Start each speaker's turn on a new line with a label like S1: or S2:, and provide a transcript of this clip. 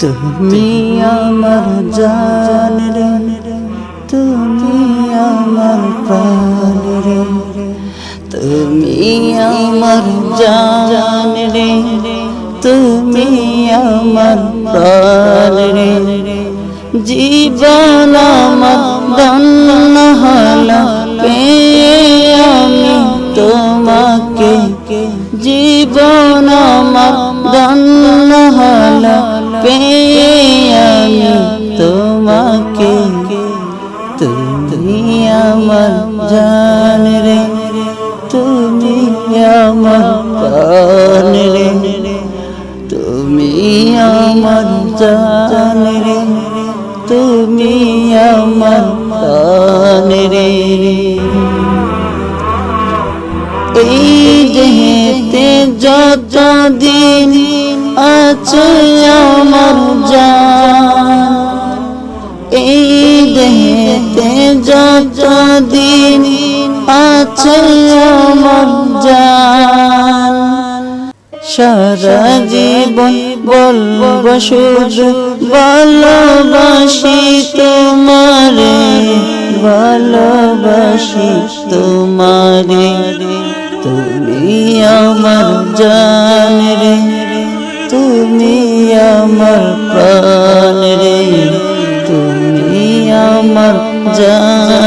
S1: তুমি আমার জান রে, তুমি আমার প্রাণ রে, তুমি আমার জান রে, তুমি আমার প্রাণ রে। জীবন আমার ধন্য হলো পেয়ে আমি তোমাকে, জীবন আমার ধন্য হলো পেয়ে আমি তোমাকে। তুমি আমার জান রে, তুমি আমার প্রাণ রে, তুমি আমার জান রে, তুমি আমার প্রাণ রে। এই দেহেতে যত দিন আছে আমার জান, এই দেহেতে যত দিন আছে আমার জান, সারা জীবন বলবো শুধু ভালোবাসি তোমারে, ভালোবাসি তোমারে। তুমি আমার জান রে, তুমি আমার প্রাণ রে, তুমি আমার জান